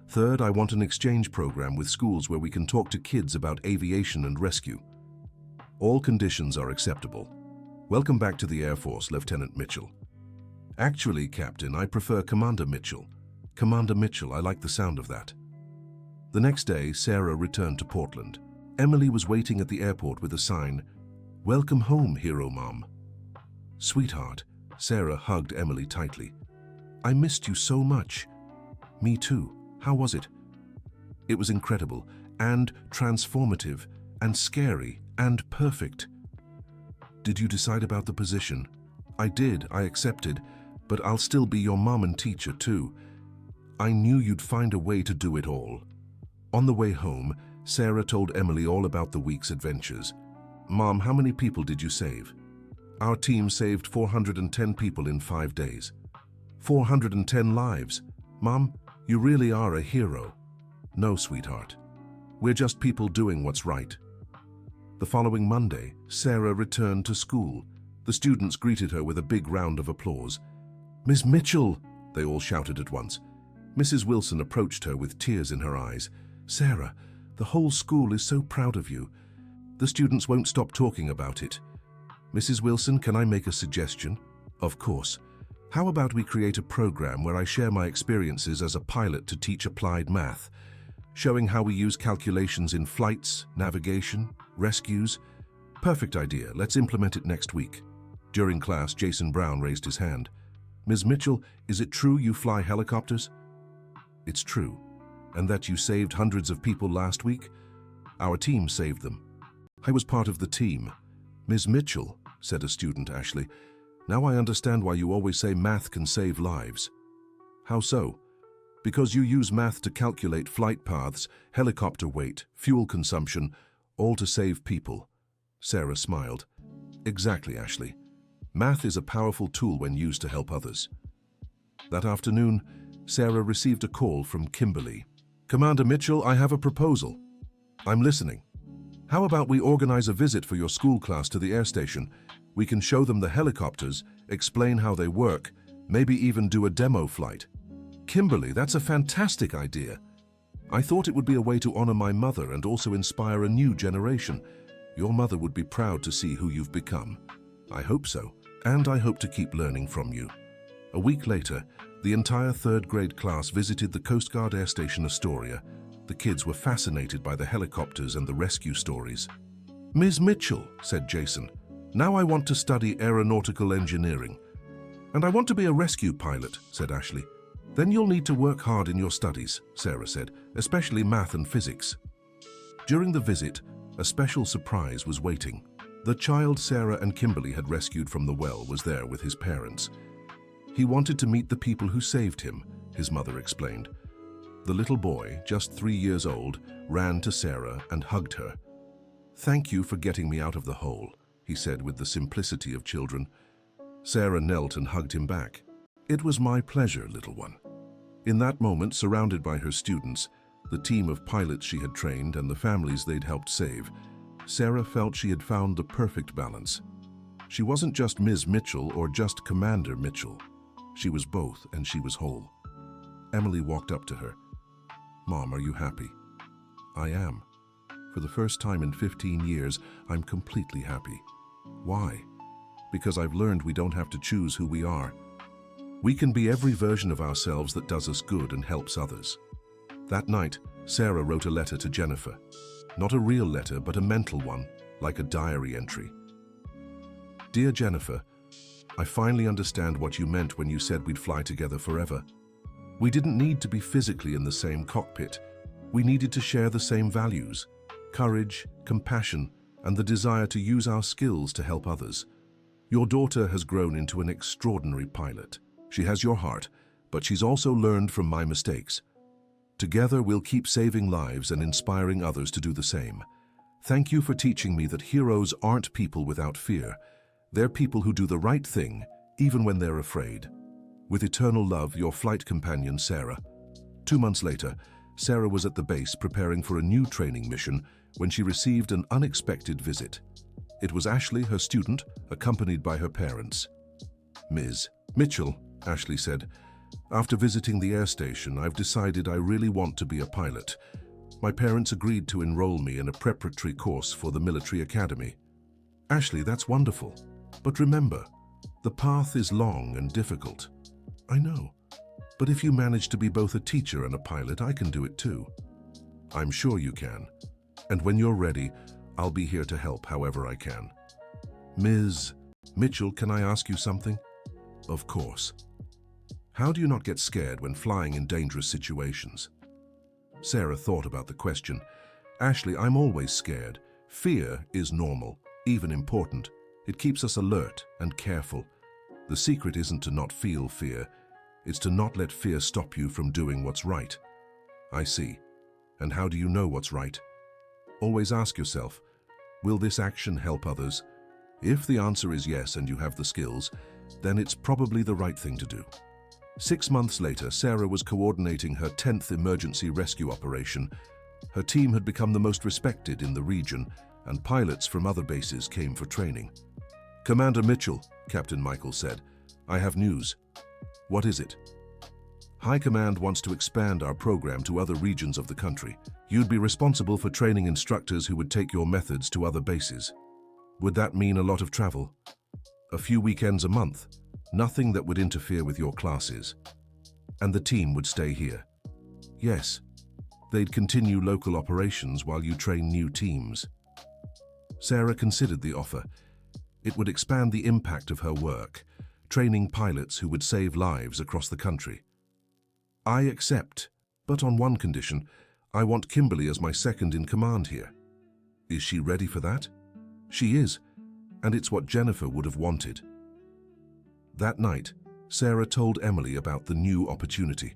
Third, I want an exchange program with schools where we can talk to kids about aviation and rescue. All conditions are acceptable. Welcome back to the Air Force, Lieutenant Mitchell. Actually, Captain, I prefer Commander Mitchell. Commander Mitchell, I like the sound of that. The next day, Sarah returned to Portland. Emily was waiting at the airport with a sign, "Welcome home, Hero Mom." Sweetheart, Sarah hugged Emily tightly. I missed you so much. Me too. How was it? It was incredible and transformative and scary and perfect. Did you decide about the position? I did, I accepted, but I'll still be your mom and teacher too. I knew you'd find a way to do it all. On the way home, Sarah told Emily all about the week's adventures. Mom, how many people did you save? Our team saved 410 people in 5 days. 410 lives. Mom, you really are a hero. No, sweetheart. We're just people doing what's right. The following Monday, Sarah returned to school. The students greeted her with a big round of applause. Miss Mitchell, they all shouted at once. Mrs. Wilson approached her with tears in her eyes. Sarah, the whole school is so proud of you. The students won't stop talking about it. Mrs. Wilson, can I make a suggestion? Of course. How about we create a program where I share my experiences as a pilot to teach applied math, showing how we use calculations in flights, navigation, rescues? Perfect idea. Let's implement it next week. During class, Jason Brown raised his hand. Ms. Mitchell, is it true you fly helicopters? It's true. And that you saved hundreds of people last week? Our team saved them. I was part of the team. Ms. Mitchell, said a student, Ashley, now I understand why you always say math can save lives. How so? Because you use math to calculate flight paths, helicopter weight, fuel consumption, all to save people. Sarah smiled. Exactly, Ashley. Math is a powerful tool when used to help others. That afternoon, Sarah received a call from Kimberly. Commander Mitchell, I have a proposal. I'm listening. How about we organize a visit for your school class to the air station? We can show them the helicopters, explain how they work, maybe even do a demo flight. Kimberly, that's a fantastic idea. I thought it would be a way to honor my mother and also inspire a new generation. Your mother would be proud to see who you've become. I hope so, and I hope to keep learning from you. A week later, the entire 3rd grade class visited the Coast Guard Air Station Astoria. The kids were fascinated by the helicopters and the rescue stories. Ms. Mitchell, said Jason, now I want to study aeronautical engineering. And I want to be a rescue pilot, said Ashley. Then you'll need to work hard in your studies, Sarah said, especially math and physics. During the visit, a special surprise was waiting. The child Sarah and Kimberly had rescued from the well was there with his parents. He wanted to meet the people who saved him, his mother explained. The little boy, just 3 years old, ran to Sarah and hugged her. "Thank you for getting me out of the hole," he said with the simplicity of children. Sarah knelt and hugged him back. "It was my pleasure, little one." In that moment, surrounded by her students, the team of pilots she had trained and the families they'd helped save, Sarah felt she had found the perfect balance. She wasn't just Ms. Mitchell or just Commander Mitchell. She was both, and she was whole. Emily walked up to her. "Mom, are you happy?" "I am. For the first time in 15 years, I'm completely happy." "Why?" "Because I've learned we don't have to choose who we are. We can be every version of ourselves that does us good and helps others." That night, Sarah wrote a letter to Jennifer. Not a real letter, but a mental one, like a diary entry. "Dear Jennifer, I finally understand what you meant when you said we'd fly together forever. We didn't need to be physically in the same cockpit. We needed to share the same values: courage, compassion, and the desire to use our skills to help others. Your daughter has grown into an extraordinary pilot. She has your heart, but she's also learned from my mistakes. Together, we'll keep saving lives and inspiring others to do the same. Thank you for teaching me that heroes aren't people without fear. They're people who do the right thing, even when they're afraid. With eternal love, your flight companion, Sarah." 2 months later, Sarah was at the base preparing for a new training mission when she received an unexpected visit. It was Ashley, her student, accompanied by her parents. "Ms. Mitchell," Ashley said, "after visiting the air station, I've decided I really want to be a pilot. My parents agreed to enroll me in a preparatory course for the military academy." "Ashley, that's wonderful. But remember, the path is long and difficult." "I know. But if you manage to be both a teacher and a pilot, I can do it too." "I'm sure you can. And when you're ready, I'll be here to help however I can." "Ms. Mitchell, can I ask you something?" "Of course." "How do you not get scared when flying in dangerous situations?" Sarah thought about the question. "Ashley, I'm always scared. Fear is normal, even important. It keeps us alert and careful. The secret isn't to not feel fear. It's to not let fear stop you from doing what's right." "I see. And how do you know what's right?" Always ask yourself, will this action help others? If the answer is yes and you have the skills, then it's probably the right thing to do. 6 months later, Sarah was coordinating her 10th emergency rescue operation. Her team had become the most respected in the region, and pilots from other bases came for training. "Commander Mitchell," Captain Michael said, "I have news." "What is it?" "High Command wants to expand our program to other regions of the country. You'd be responsible for training instructors who would take your methods to other bases." "Would that mean a lot of travel?" "A few weekends a month. Nothing that would interfere with your classes." "And the team would stay here?" "Yes. They'd continue local operations while you train new teams." Sarah considered the offer. It would expand the impact of her work, training pilots who would save lives across the country. "I accept, but on one condition. I want Kimberly as my second in command here." "Is she ready for that?" "She is, and it's what Jennifer would have wanted." That night, Sarah told Emily about the new opportunity.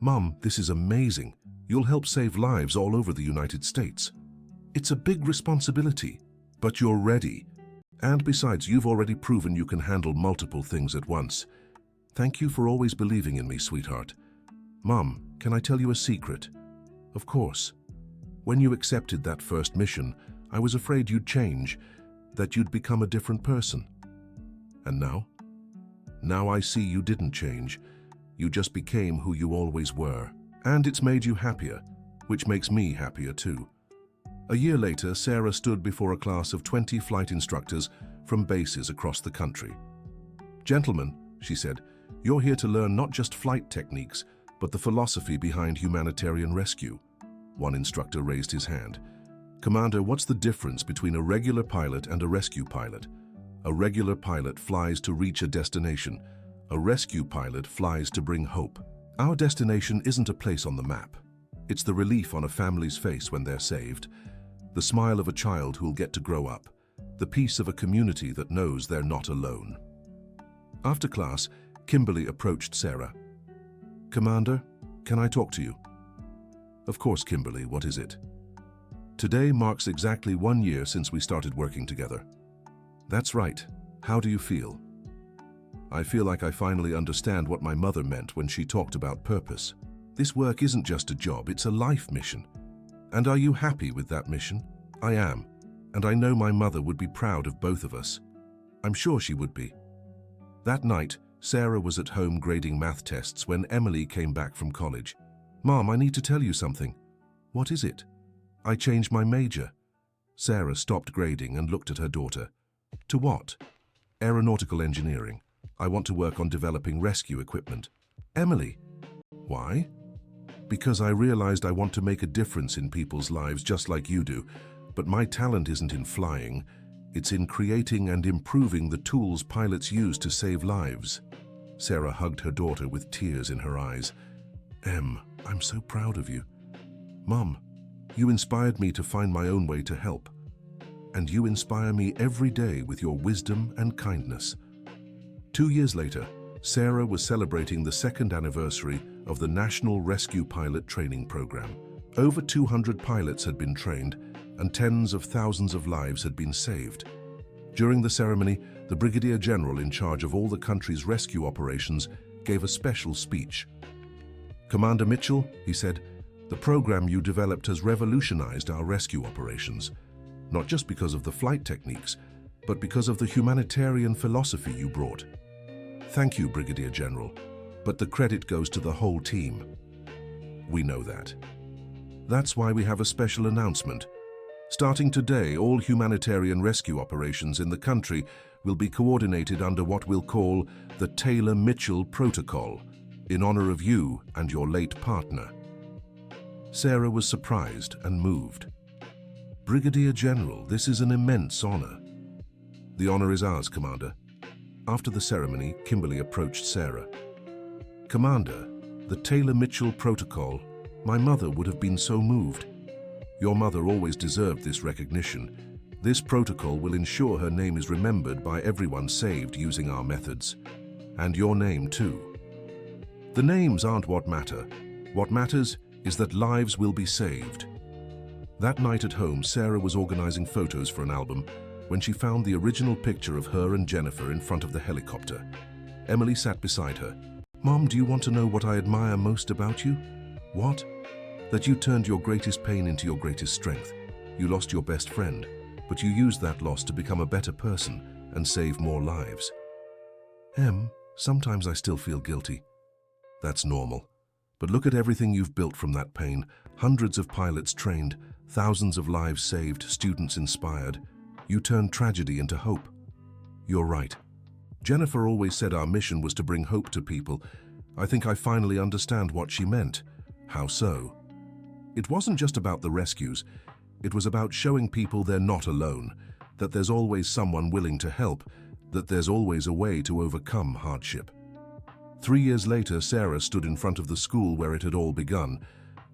"Mom, this is amazing. You'll help save lives all over the United States. It's a big responsibility, but you're ready. And besides, you've already proven you can handle multiple things at once. Thank you for always believing in me, sweetheart. Mom, can I tell you a secret?" "Of course. When you accepted that first mission, I was afraid you'd change, that you'd become a different person. And now? Now I see you didn't change. You just became who you always were. And it's made you happier, which makes me happier too." A year later, Sarah stood before a class of 20 flight instructors from bases across the country. "Gentlemen," she said, "you're here to learn not just flight techniques, but the philosophy behind humanitarian rescue." One instructor raised his hand. "Commander, what's the difference between a regular pilot and a rescue pilot?" "A regular pilot flies to reach a destination. A rescue pilot flies to bring hope. Our destination isn't a place on the map. It's the relief on a family's face when they're saved, the smile of a child who'll get to grow up, the peace of a community that knows they're not alone." After class, Kimberly approached Sarah. "Commander, can I talk to you?" "Of course, Kimberly, what is it?" "Today marks exactly 1 year since we started working together." "That's right. How do you feel?" "I feel like I finally understand what my mother meant when she talked about purpose. This work isn't just a job, it's a life mission." "And are you happy with that mission?" "I am, and I know my mother would be proud of both of us." "I'm sure she would be." That night, Sarah was at home grading math tests when Emily came back from college. "Mom, I need to tell you something." "What is it?" "I changed my major." Sarah stopped grading and looked at her daughter. "To what?" "Aeronautical engineering. I want to work on developing rescue equipment." "Emily." "Why?" "Because I realized I want to make a difference in people's lives just like you do, but my talent isn't in flying, it's in creating and improving the tools pilots use to save lives." Sarah hugged her daughter with tears in her eyes. "Em, I'm so proud of you." "Mom, you inspired me to find my own way to help. And you inspire me every day with your wisdom and kindness." 2 years later, Sarah was celebrating the 2nd anniversary of the National Rescue Pilot Training Program. Over 200 pilots had been trained, and tens of thousands of lives had been saved. During the ceremony, the Brigadier General in charge of all the country's rescue operations gave a special speech. "Commander Mitchell," he said, "the program you developed has revolutionized our rescue operations, not just because of the flight techniques, but because of the humanitarian philosophy you brought." "Thank you, Brigadier General, but the credit goes to the whole team." "We know that. That's why we have a special announcement. Starting today, all humanitarian rescue operations in the country will be coordinated under what we'll call the Taylor-Mitchell Protocol, in honor of you and your late partner." Sarah was surprised and moved. "Brigadier General, this is an immense honor." "The honor is ours, Commander." After the ceremony, Kimberly approached Sarah. "Commander, the Taylor-Mitchell Protocol, my mother would have been so moved. Your mother always deserved this recognition. This protocol will ensure her name is remembered by everyone saved using our methods. And your name too. The names aren't what matter. What matters is that lives will be saved." That night at home, Sarah was organizing photos for an album when she found the original picture of her and Jennifer in front of the helicopter. Emily sat beside her. "Mom, do you want to know what I admire most about you?" "What?" "That you turned your greatest pain into your greatest strength. You lost your best friend, but you used that loss to become a better person and save more lives." "Em, sometimes I still feel guilty." "That's normal. But look at everything you've built from that pain. Hundreds of pilots trained, thousands of lives saved, students inspired. You turned tragedy into hope." "You're right. Jennifer always said our mission was to bring hope to people. I think I finally understand what she meant." "How so?" "It wasn't just about the rescues. It was about showing people they're not alone, that there's always someone willing to help, that there's always a way to overcome hardship." 3 years later, Sarah stood in front of the school where it had all begun,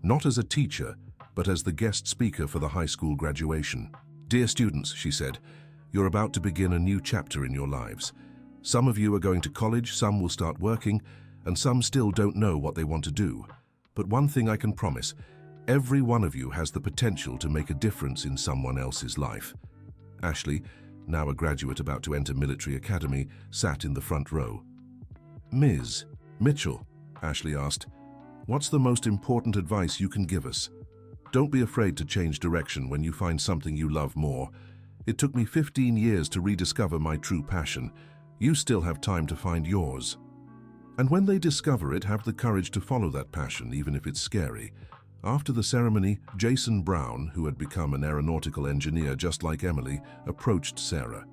not as a teacher, but as the guest speaker for the high school graduation. "Dear students," she said, "you're about to begin a new chapter in your lives. Some of you are going to college, some will start working, and some still don't know what they want to do. But one thing I can promise, every one of you has the potential to make a difference in someone else's life." Ashley, now a graduate about to enter military academy, sat in the front row. "Ms. Mitchell," Ashley asked, "what's the most important advice you can give us? Don't be afraid to change direction when you find something you love more. It took me 15 years to rediscover my true passion. You still have time to find yours. And when they discover it, have the courage to follow that passion, even if it's scary." After the ceremony, Jason Brown, who had become an aeronautical engineer just like Emily, approached Sarah.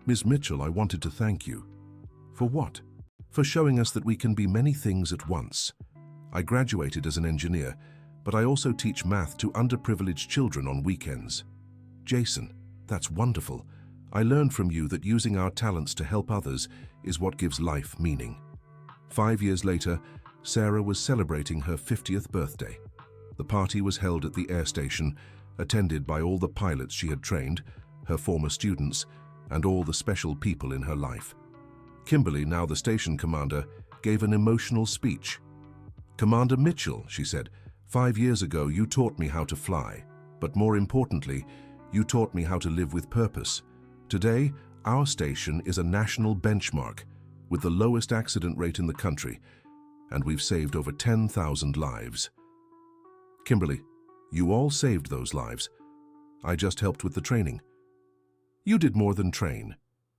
"Ms. Mitchell, I wanted to thank you." "For what?" "For showing us that we can be many things at once. I graduated as an engineer, but I also teach math to underprivileged children on weekends." "Jason, that's wonderful. I learned from you that using our talents to help others is what gives life meaning." 5 years later, Sarah was celebrating her 50th birthday. The party was held at the air station, attended by all the pilots she had trained, her former students, and all the special people in her life. Kimberly, now the station commander, gave an emotional speech. "Commander Mitchell," she said, "5 years ago you taught me how to fly, but more importantly, you taught me how to live with purpose. Today, our station is a national benchmark with the lowest accident rate in the country, and we've saved over 10,000 lives." Kimberly, you all saved those lives. I just helped with the training. You did more than train.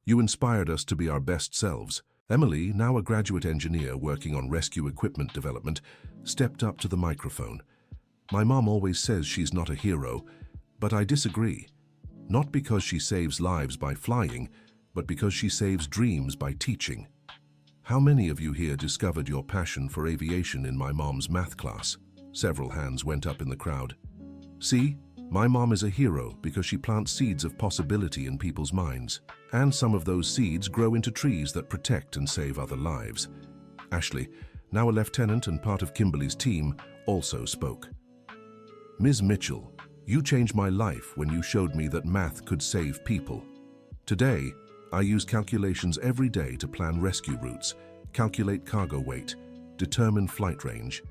You inspired us to be our best selves. Emily, now a graduate engineer working on rescue equipment development, stepped up to the microphone. "My mom always says she's not a hero, but I disagree. Not because she saves lives by flying, but because she saves dreams by teaching." How many of you here discovered your passion for aviation in my mom's math class? Several hands went up in the crowd. See, my mom is a hero because she plants seeds of possibility in people's minds. And some of those seeds grow into trees that protect and save other lives. Ashley, now a lieutenant and part of Kimberly's team, also spoke. "Ms. Mitchell, you changed my life when you showed me that math could save people. Today, I use calculations every day to plan rescue routes, calculate cargo weight, determine flight range.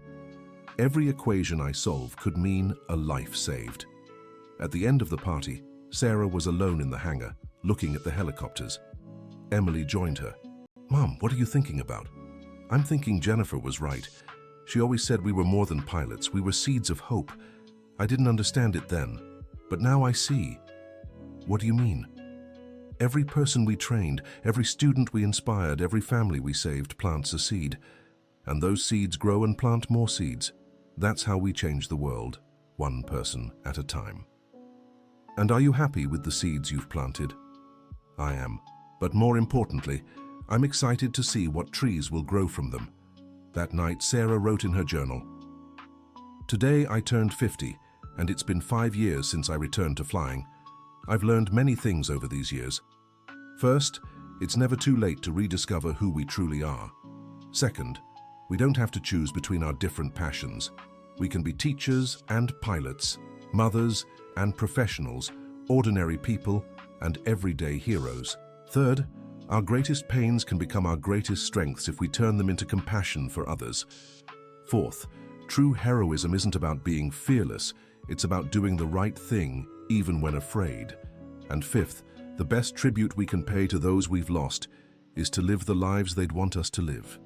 Every equation I solve could mean a life saved." At the end of the party, Sarah was alone in the hangar, looking at the helicopters. Emily joined her. "Mom, what are you thinking about?" "I'm thinking Jennifer was right. She always said we were more than pilots, we were seeds of hope. I didn't understand it then, but now I see." "What do you mean?" "Every person we trained, every student we inspired, every family we saved plants a seed. And those seeds grow and plant more seeds. That's how we change the world, one person at a time." "And are you happy with the seeds you've planted?" "I am. But more importantly, I'm excited to see what trees will grow from them." That night, Sarah wrote in her journal, "Today I turned 50, and it's been 5 years since I returned to flying. I've learned many things over these years. First, it's never too late to rediscover who we truly are. Second, we don't have to choose between our different passions. We can be teachers and pilots, mothers and professionals, ordinary people and everyday heroes. Third, our greatest pains can become our greatest strengths if we turn them into compassion for others. Fourth, true heroism isn't about being fearless, it's about doing the right thing even when afraid. And fifth, the best tribute we can pay to those we've lost is to live the lives they'd want us to live.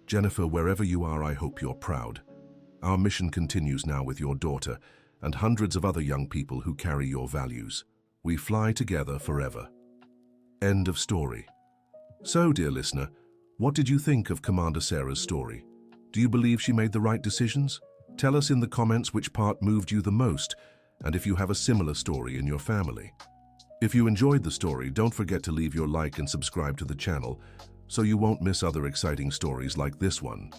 Jennifer, wherever you are, I hope you're proud. Our mission continues now with your daughter and hundreds of other young people who carry your values. We fly together forever." End of story. So, dear listener, what did you think of Commander Sarah's story? Do you believe she made the right decisions? Tell us in the comments which part moved you the most, and if you have a similar story in your family. If you enjoyed the story, don't forget to leave your like and subscribe to the channel so you won't miss other exciting stories like this one.